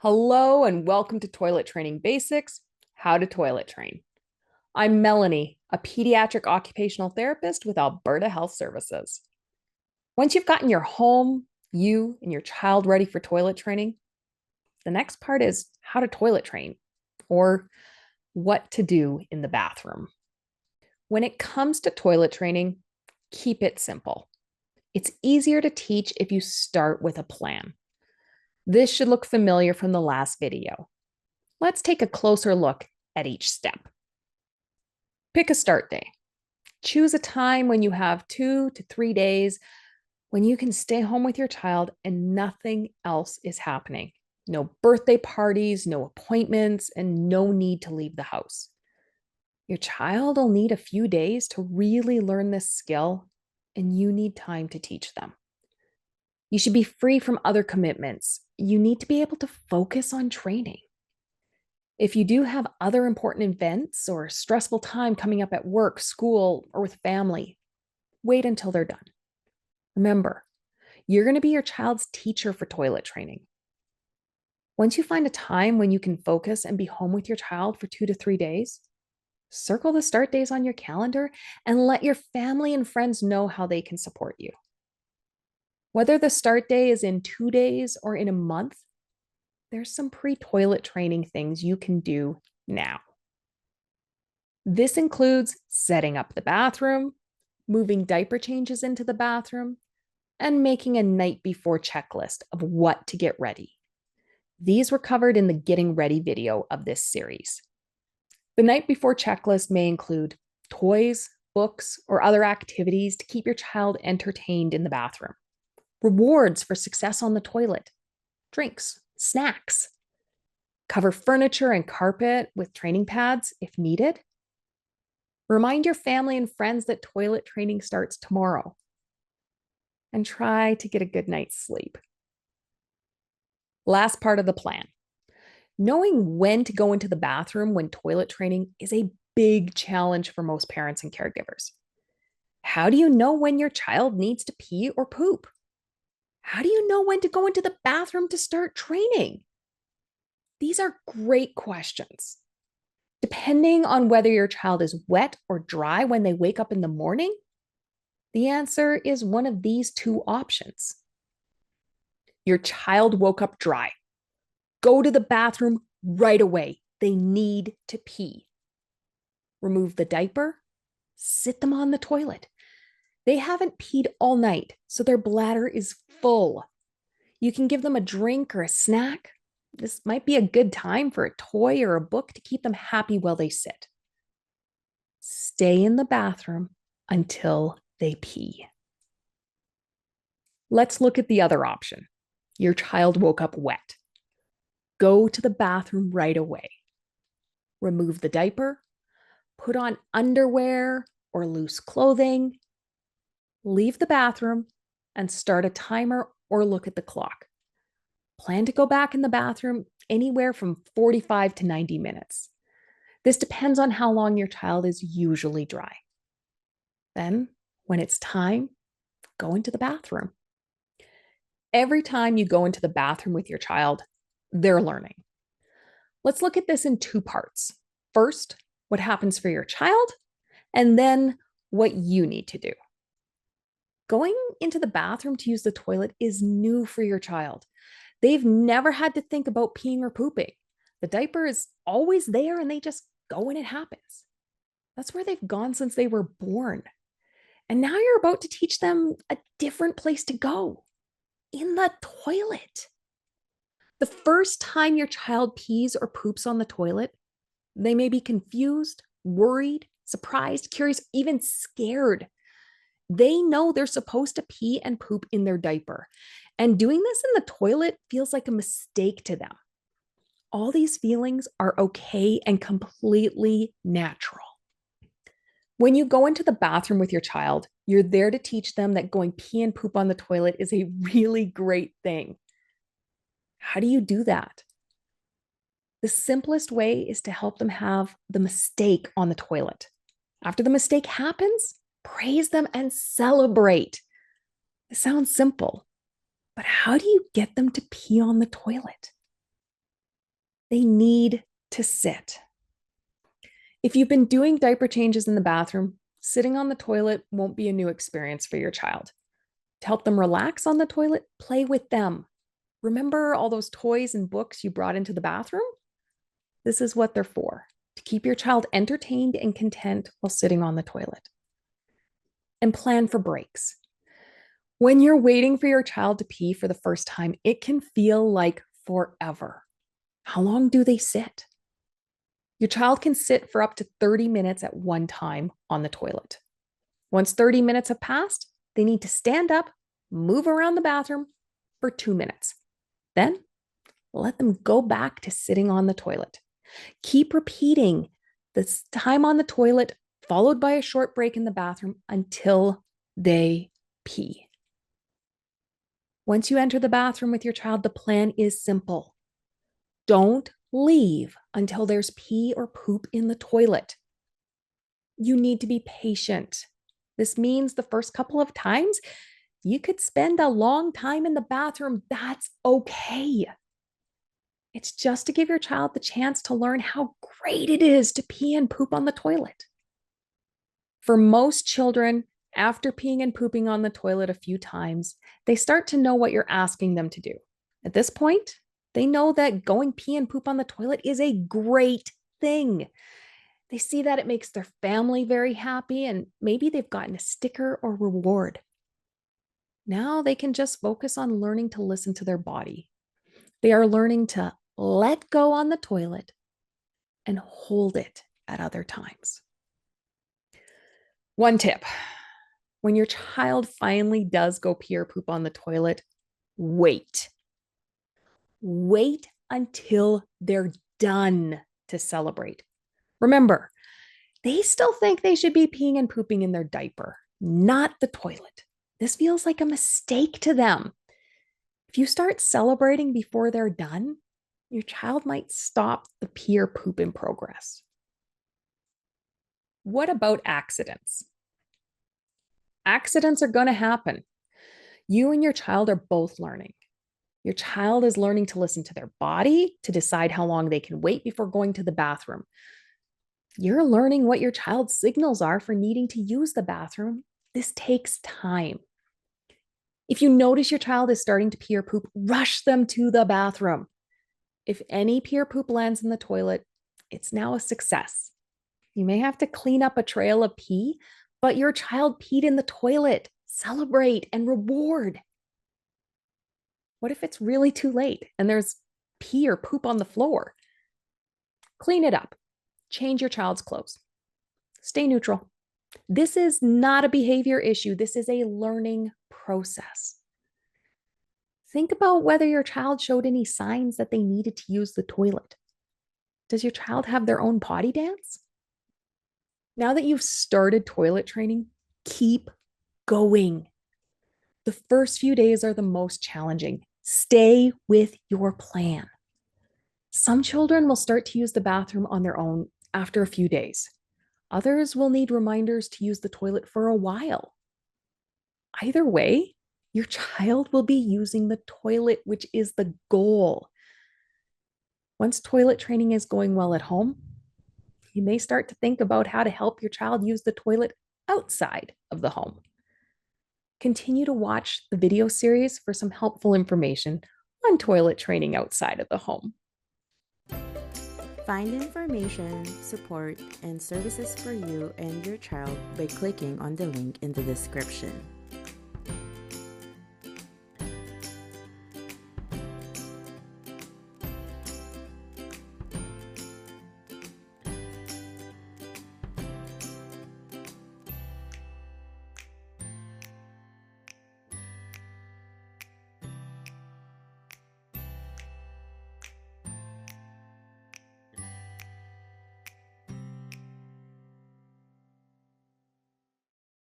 Hello and welcome to Toilet Training Basics, How to Toilet Train. I'm Melanie, a pediatric occupational therapist with Alberta Health Services. Once you've gotten your home, you, and your child ready for toilet training, the next part is how to toilet train, or what to do in the bathroom. When it comes to toilet training, keep it simple. It's easier to teach if you start with a plan. This should look familiar from the last video. Let's take a closer look at each step. Pick a start day. Choose a time when you have 2 to 3 days when you can stay home with your child and nothing else is happening. No birthday parties, no appointments, and no need to leave the house. Your child will need a few days to really learn this skill, and you need time to teach them. You should be free from other commitments. You need to be able to focus on training. If you do have other important events or stressful time coming up at work, school, or with family, wait until they're done. Remember, you're going to be your child's teacher for toilet training. Once you find a time when you can focus and be home with your child for 2 to 3 days, circle the start days on your calendar and let your family and friends know how they can support you. Whether the start day is in 2 days or in a month, there's some pre-toilet training things you can do now. This includes setting up the bathroom, moving diaper changes into the bathroom, and making a night before checklist of what to get ready. These were covered in the Getting Ready video of this series. The night before checklist may include toys, books, or other activities to keep your child entertained in the bathroom, rewards for success on the toilet, drinks, snacks. Cover furniture and carpet with training pads if needed. Remind your family and friends that toilet training starts tomorrow. And try to get a good night's sleep. Last part of the plan. Knowing when to go into the bathroom when toilet training is a big challenge for most parents and caregivers. How do you know when your child needs to pee or poop? How do you know when to go into the bathroom to start training? These are great questions. Depending on whether your child is wet or dry when they wake up in the morning, the answer is one of these two options. Your child woke up dry. Go to the bathroom right away. They need to pee. Remove the diaper. Sit them on the toilet. They haven't peed all night, so their bladder is full. You can give them a drink or a snack. This might be a good time for a toy or a book to keep them happy while they sit. Stay in the bathroom until they pee. Let's look at the other option. Your child woke up wet. Go to the bathroom right away. Remove the diaper, put on underwear or loose clothing, leave the bathroom, and start a timer or look at the clock. Plan to go back in the bathroom anywhere from 45 to 90 minutes. This depends on how long your child is usually dry. Then, when it's time, go into the bathroom. Every time you go into the bathroom with your child, they're learning. Let's look at this in two parts. First, what happens for your child, and then what you need to do. Going into the bathroom to use the toilet is new for your child. They've never had to think about peeing or pooping. The diaper is always there and they just go when it happens. That's where they've gone since they were born. And now you're about to teach them a different place to go, in the toilet. The first time your child pees or poops on the toilet, they may be confused, worried, surprised, curious, even scared. They know they're supposed to pee and poop in their diaper, and doing this in the toilet feels like a mistake to them. All these feelings are okay and completely natural. When you go into the bathroom with your child, you're there to teach them that going pee and poop on the toilet is a really great thing. How do you do that? The simplest way is to help them have the mistake on the toilet. After the mistake happens, praise them and celebrate. It sounds simple, but how do you get them to pee on the toilet? They need to sit. If you've been doing diaper changes in the bathroom, sitting on the toilet won't be a new experience for your child. To help them relax on the toilet, play with them. Remember all those toys and books you brought into the bathroom? This is what they're for, to keep your child entertained and content while sitting on the toilet. And plan for breaks. When you're waiting for your child to pee for the first time, it can feel like forever. How long do they sit? Your child can sit for up to 30 minutes at one time on the toilet. Once 30 minutes have passed, they need to stand up, move around the bathroom for 2 minutes. Then let them go back to sitting on the toilet. Keep repeating this time on the toilet, followed by a short break in the bathroom until they pee. Once you enter the bathroom with your child, the plan is simple. Don't leave until there's pee or poop in the toilet. You need to be patient. This means the first couple of times you could spend a long time in the bathroom. That's okay. It's just to give your child the chance to learn how great it is to pee and poop on the toilet. For most children, after peeing and pooping on the toilet a few times, they start to know what you're asking them to do. At this point, they know that going pee and poop on the toilet is a great thing. They see that it makes their family very happy, and maybe they've gotten a sticker or reward. Now they can just focus on learning to listen to their body. They are learning to let go on the toilet and hold it at other times. One tip: when your child finally does go pee or poop on the toilet, wait. Wait until they're done to celebrate. Remember, they still think they should be peeing and pooping in their diaper, not the toilet. This feels like a mistake to them. If you start celebrating before they're done, your child might stop the pee or poop in progress. What about accidents? Accidents are going to happen. You and your child are both learning. Your child is learning to listen to their body, to decide how long they can wait before going to the bathroom. You're learning what your child's signals are for needing to use the bathroom. This takes time. If you notice your child is starting to pee or poop, rush them to the bathroom. If any pee or poop lands in the toilet, it's now a success. You may have to clean up a trail of pee, but your child peed in the toilet. Celebrate and reward. What if it's really too late and there's pee or poop on the floor? Clean it up. Change your child's clothes. Stay neutral. This is not a behavior issue. This is a learning process. Think about whether your child showed any signs that they needed to use the toilet. Does your child have their own potty dance? Now that you've started toilet training, keep going. The first few days are the most challenging. Stay with your plan. Some children will start to use the bathroom on their own after a few days. Others will need reminders to use the toilet for a while. Either way, your child will be using the toilet, which is the goal. Once toilet training is going well at home, you may start to think about how to help your child use the toilet outside of the home. Continue to watch the video series for some helpful information on toilet training outside of the home. Find information, support, and services for you and your child by clicking on the link in the description.